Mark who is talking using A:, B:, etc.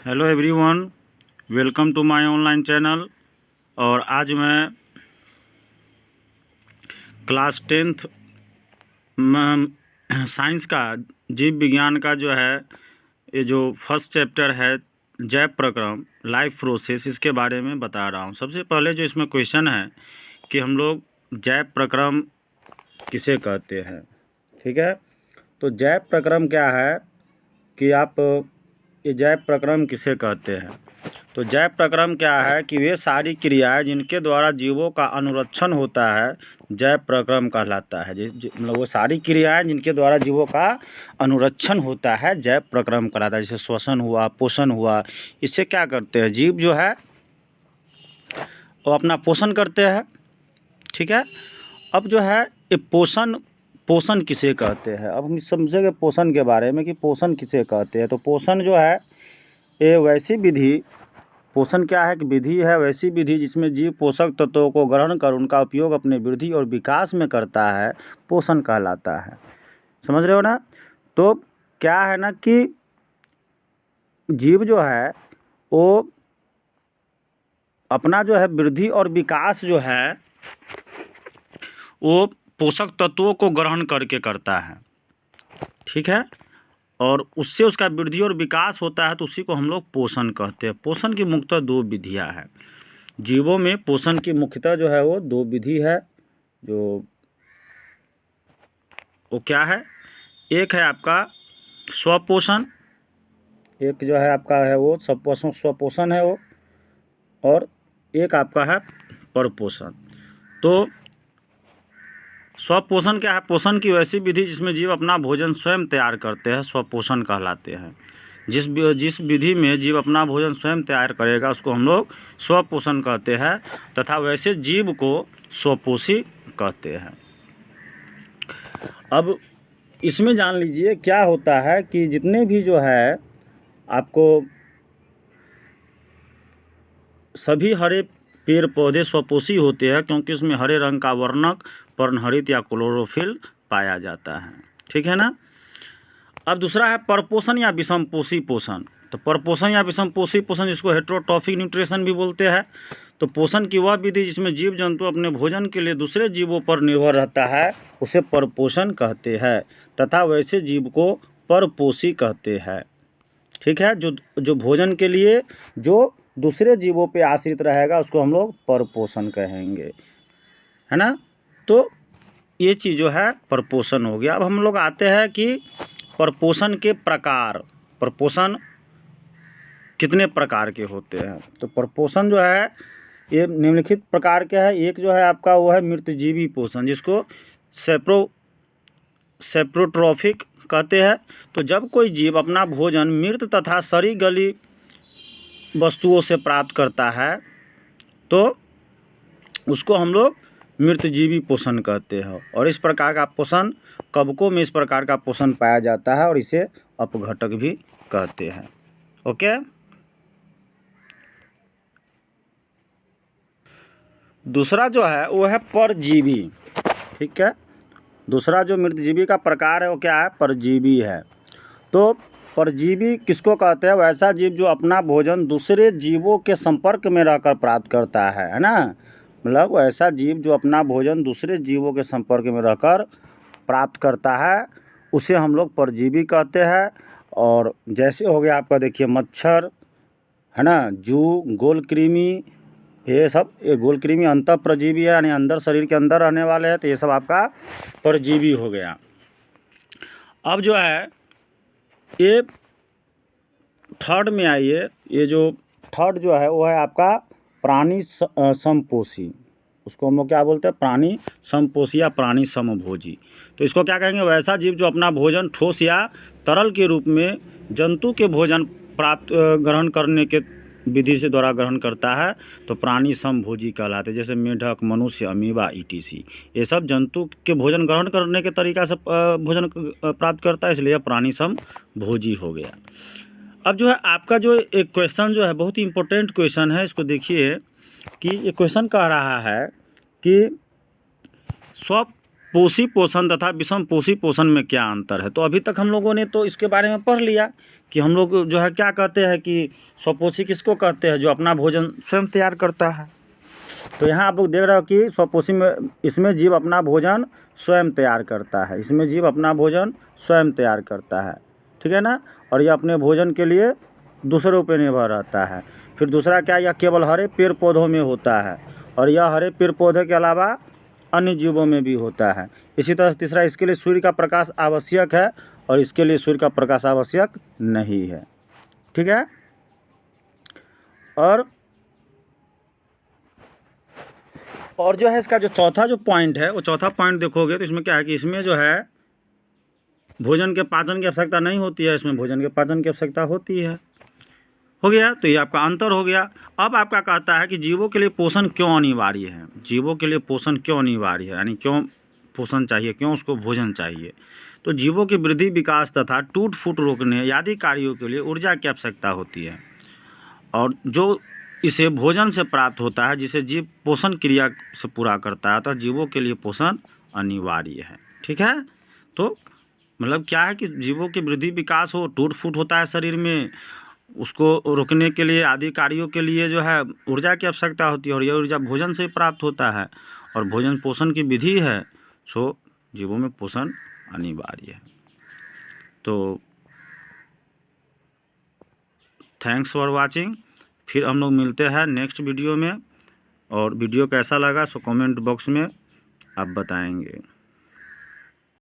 A: Hello everyone, welcome to my online channel. और आज मैं क्लास 10th साइंस का जीव विज्ञान का जो है ये जो फर्स्ट चैप्टर है जैव प्रक्रम लाइफ प्रोसेस, इसके बारे में बता रहा हूँ। सबसे पहले जो इसमें क्वेश्चन है कि हम लोग जैव प्रक्रम किसे कहते हैं। ठीक है, तो जैव प्रक्रम क्या है कि आप ये जैव प्रक्रम किसे कहते हैं। तो जैव प्रक्रम क्या है कि वे सारी क्रियाएं जिनके द्वारा जीवों का अनुरक्षण होता है जैव प्रक्रम कहलाता है। मतलब वो सारी क्रियाएं जिनके द्वारा जीवों का अनुरक्षण होता है जैव प्रक्रम कहलाता है। जैसे श्वसन हुआ, पोषण हुआ, इससे क्या करते हैं जीव जो है वो अपना पोषण करते हैं। ठीक है, अब जो है ये पोषण किसे कहते हैं। अब हम समझेंगे पोषण के बारे में कि पोषण किसे कहते हैं। तो पोषण जो है ये वैसी विधि, पोषण क्या है कि विधि है, वैसी विधि जिसमें जीव पोषक तत्वों को ग्रहण कर उनका उपयोग अपने वृद्धि और विकास में करता है, पोषण कहलाता है। समझ रहे हो ना। तो क्या है ना कि जीव जो है वो अपना जो है वृद्धि और विकास जो है वो पोषक तत्वों को ग्रहण करके करता है। ठीक है, और उससे उसका वृद्धि और विकास होता है, तो उसी को हम लोग पोषण कहते हैं। पोषण की मुख्यतः दो विधियां हैं जीवों में। पोषण की मुख्यतः जो है वो दो विधि है। जो वो क्या है, एक है आपका स्वपोषण, एक जो है आपका है वो स्वपोषण है वो, और एक आपका है परपोषण। तो स्वपोषण क्या है, पोषण की वैसी विधि जिसमें जीव अपना भोजन स्वयं तैयार करते हैं, स्वपोषण कहलाते हैं। जिस विधि में जीव अपना भोजन स्वयं तैयार करेगा उसको हम लोग स्वपोषण कहते हैं, तथा वैसे जीव को स्वपोषी कहते हैं। अब इसमें जान लीजिए क्या होता है कि जितने भी जो है आपको सभी हरे पेड़ पौधे स्वपोषी होते हैं, क्योंकि उसमें हरे रंग का वर्णक पर्णहरित या क्लोरोफिल पाया जाता है। ठीक है ना। अब दूसरा है परपोषण या विषमपोषी पोषण। तो परपोषण या विषमपोषी पोषण, जिसको हेटेरोट्रॉफिक न्यूट्रिशन भी बोलते हैं। तो पोषण की वह विधि जिसमें जीव जंतु अपने भोजन के लिए दूसरे जीवों पर निर्भर रहता है उसे परपोषण कहते हैं, तथा वैसे जीव को परपोषी कहते हैं। ठीक है, जो भोजन के लिए जो दूसरे जीवों पे आश्रित रहेगा उसको हम लोग परपोषण कहेंगे, है ना। तो ये चीज़ जो है परपोषण हो गया। अब हम लोग आते हैं कि परपोषण के प्रकार, परपोषण कितने प्रकार के होते हैं। तो परपोषण जो है ये निम्नलिखित प्रकार के है। एक जो है आपका वो है मृतजीवी पोषण, जिसको सेप्रोट्रॉफिक कहते हैं। तो जब कोई जीव अपना भोजन मृत तथा सड़ी गली वस्तुओं से प्राप्त करता है तो उसको हम लोग मृतजीवी पोषण कहते हैं। और इस प्रकार का पोषण कवकों में इस प्रकार का पोषण पाया जाता है और इसे अपघटक भी कहते हैं। ओके, दूसरा जो है वो है परजीवी। ठीक है, दूसरा जो मृतजीवी का प्रकार है वो क्या है, परजीवी है। तो परजीवी किसको कहते हैं, वैसा जीव जो अपना भोजन दूसरे जीवों के संपर्क में रहकर प्राप्त करता है ना। मतलब ऐसा जीव जो अपना भोजन दूसरे जीवों के संपर्क में रहकर प्राप्त करता है उसे हम लोग परजीवी कहते हैं। और जैसे हो गया आपका देखिए मच्छर, है ना, जू, गोलकृमि, ये सब, ये गोलकृमि अंतःपरजीवी है, यानी अंदर शरीर के अंदर रहने वाले हैं। तो ये सब आपका परजीवी हो गया। अब जो है ये थर्ड में आइए, ये जो थर्ड जो है वो है आपका प्राणी समपोषी। उसको हम लोग क्या बोलते हैं, प्राणी समपोषी या प्राणी समभोजी। तो इसको क्या कहेंगे, वैसा जीव जो अपना भोजन ठोस या तरल के रूप में जंतु के भोजन ग्रहण करने के विधि से द्वारा ग्रहण करता है तो प्राणी समभोजी कहलाते हैं। जैसे मेढक, मनुष्य, अमीबा, ईटीसी, ये सब जंतु के भोजन ग्रहण करने के तरीका से भोजन प्राप्त करता है, इसलिए प्राणी समभोजी हो गया। अब जो है आपका जो एक क्वेश्चन जो है बहुत ही इंपॉर्टेंट क्वेश्चन है, इसको देखिए कि ये क्वेश्चन कह रहा है कि पोषी पोषण तथा विषम पोषी पोषण में क्या अंतर है। तो अभी तक हम लोगों ने तो इसके बारे में पढ़ लिया कि हम लोग जो है क्या कहते हैं कि स्वपोषी किसको कहते हैं, जो अपना भोजन स्वयं तैयार करता है। तो यहाँ आप लोग देख रहे हो कि स्वपोषी में इसमें जीव अपना भोजन स्वयं तैयार करता है, इसमें जीव अपना भोजन स्वयं तैयार करता है, ठीक है ना। और यह अपने भोजन के लिए दूसरों पर निर्भर रहता है। फिर दूसरा क्या, यह केवल हरे पेड़ पौधों में होता है और यह हरे पेड़ पौधे के अलावा अन्य जीवों में भी होता है। इसी तरह तीसरा, इसके लिए सूर्य का प्रकाश आवश्यक है और इसके लिए सूर्य का प्रकाश आवश्यक नहीं है, ठीक है। और जो है इसका जो चौथा जो पॉइंट है, वो चौथा पॉइंट देखोगे तो इसमें क्या है कि इसमें जो है भोजन के पाचन की आवश्यकता नहीं होती है, इसमें भोजन के पाचन की आवश्यकता होती है। हो गया, तो ये आपका अंतर हो गया। अब आपका कहता है कि जीवों के लिए पोषण क्यों अनिवार्य है, जीवों के लिए पोषण क्यों अनिवार्य है, यानी क्यों पोषण चाहिए, क्यों उसको भोजन चाहिए। तो जीवों की वृद्धि विकास तथा टूट फूट रोकने आदि कार्यों के लिए ऊर्जा की आवश्यकता होती है और जो इसे भोजन से प्राप्त होता है, जिसे जीव पोषण क्रिया से पूरा करता है, तो जीवों के लिए पोषण अनिवार्य है, ठीक है। तो मतलब क्या है कि जीवों की वृद्धि विकास हो, टूट फूट होता है शरीर में, उसको रोकने के लिए आदि कार्यों के लिए जो है ऊर्जा की आवश्यकता होती है और यह ऊर्जा भोजन से प्राप्त होता है और भोजन पोषण की विधि है। सो जीवों में पोषण अनिवार्य है। तो थैंक्स फॉर वाचिंग। फिर हम लोग मिलते हैं नेक्स्ट वीडियो में, और वीडियो कैसा लगा सो कमेंट बॉक्स में आप बताएंगे।